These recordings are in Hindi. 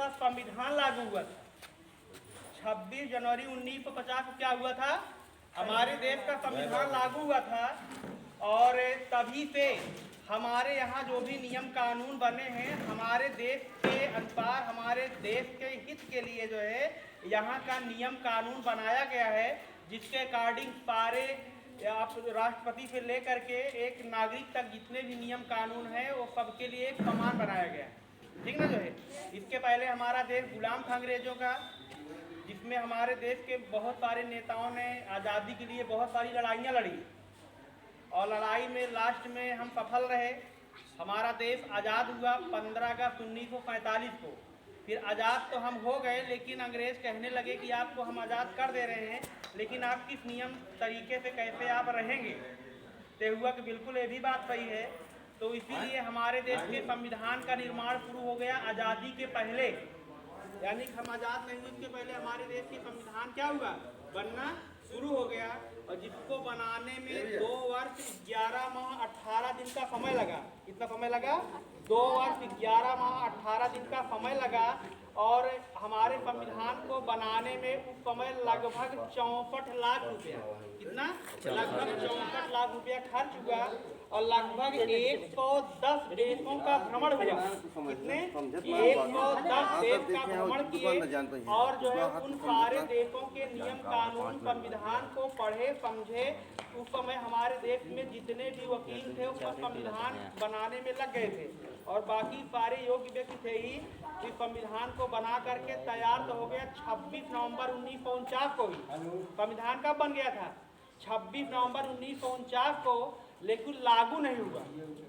का संविधान लागू हुआ था। 26 जनवरी 1950 को क्या हुआ था? हमारे देश का संविधान लागू हुआ था और तभी से हमारे यहाँ जो भी नियम कानून बने हैं हमारे देश के अनुसार, हमारे देश के हित के लिए जो है यहाँ का नियम कानून बनाया गया है, जिसके अकॉर्डिंग सारे आप राष्ट्रपति से लेकर के एक नागरिक तक जितने भी नियम कानून हैं वो सबके लिए एक समान बनाया गया है। ठीक ना जो है। इसके पहले हमारा देश गुलाम था अंग्रेजों का, जिसमें हमारे देश के बहुत सारे नेताओं ने आज़ादी के लिए बहुत सारी लड़ाइयाँ लड़ी और लड़ाई में लास्ट में हम सफल रहे। हमारा देश आज़ाद हुआ 15 अगस्त 1947 को। फिर आज़ाद तो हम हो गए, लेकिन अंग्रेज़ कहने लगे कि आपको हम आज़ाद कर दे रहे हैं, लेकिन आप किस नियम तरीके से कैसे आप रहेंगे। तो हुआ कि बिल्कुल ये भी बात सही है। तो इसीलिए हमारे देश के संविधान का निर्माण शुरू हो गया आज़ादी के पहले, यानी हम आज़ाद नहीं हुए इसके पहले हमारे देश के संविधान क्या हुआ? बनना शुरू हो गया। और जिसको बनाने में 2 वर्ष 11 माह 18 दिन का समय लगा। कितना समय लगा? 2 वर्ष 11 माह 18 दिन का समय लगा। और हमारे संविधान को बनाने में उस समय लगभग 64 लाख रुपया, कितना? लगभग 64 लाख रुपया खर्च हुआ और लगभग 110 देशों का भ्रमण हुआ। कितने? 110 देश का भ्रमण किए और जो है उन सारे देशों के नियम कानून संविधान को पढ़े समझे। उस समय हमारे देश में जितने भी वकील थे वो संविधान बनाने में लग गए थे और बाकी सारे योग्य व्यक्ति थे ही। इस संविधान को बना करके तैयार तो हो गया 26 नवंबर 1949 को ही। संविधान कब बन गया था? 26 नवंबर 1949 को, लेकिन लागू नहीं हुआ।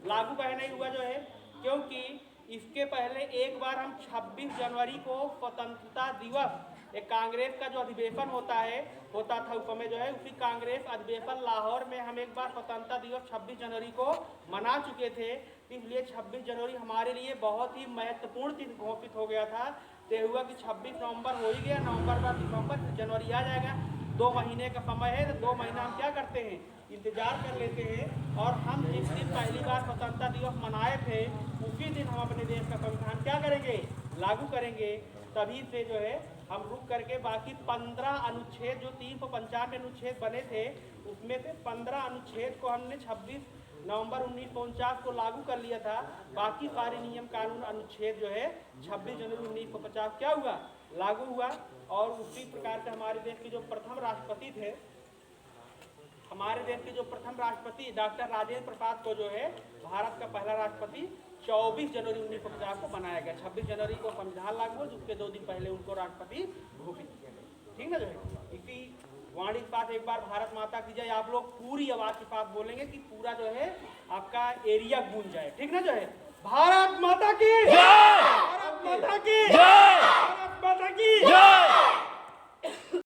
लागू कहे नहीं हुआ जो है, क्योंकि इसके पहले एक बार हम 26 जनवरी को स्वतंत्रता दिवस, एक कांग्रेस का जो अधिवेशन होता था उस समय जो है, उसी कांग्रेस अधिवेशन लाहौर में हम एक बार स्वतंत्रता दिवस 26 जनवरी को मना चुके थे। इसलिए 26 जनवरी हमारे लिए बहुत ही महत्वपूर्ण दिन घोषित हो गया था। तो हुआ कि 26 नवंबर हो ही गया, नवंबर बाद दिसंबर जनवरी आ जाएगा, 2 महीने का समय है। तो 2 महीना हम क्या करते हैं? इंतजार कर लेते हैं। और हम जिस दिन पहली बार स्वतंत्रता दिवस मनाए थे उसी दिन हम अपने देश का संविधान क्या करेंगे? लागू करेंगे। तभी से जो है हम रुक करके बाकी 15 अनुच्छेद, जो 395 अनुच्छेद बने थे, उसमें से 15 अनुच्छेद को हमने 26 नवंबर 1949 को लागू कर लिया था। बाकी सारे नियम कानून अनुच्छेद जो है 26 जनवरी 1950 क्या हुआ? लागू हुआ। और उसी प्रकार से हमारे देश के जो प्रथम राष्ट्रपति थे, हमारे देश के जो प्रथम राष्ट्रपति डॉक्टर राजेंद्र प्रसाद को जो है भारत का पहला राष्ट्रपति 24 जनवरी 1950 को बनाया गया। 26 जनवरी को संविधान लागू हुआ, जिसके 2 दिन पहले उनको राष्ट्रपति घोषित किया गया। ठीक ना जो है। इसी वाणी के साथ एक बार भारत माता की जय आप लोग पूरी आवाज के साथ बोलेंगे कि पूरा जो है आपका एरिया गूंज जाए। ठीक ना जो है। भारत माता की जय! भारत माता की जय! भारत माता की जय!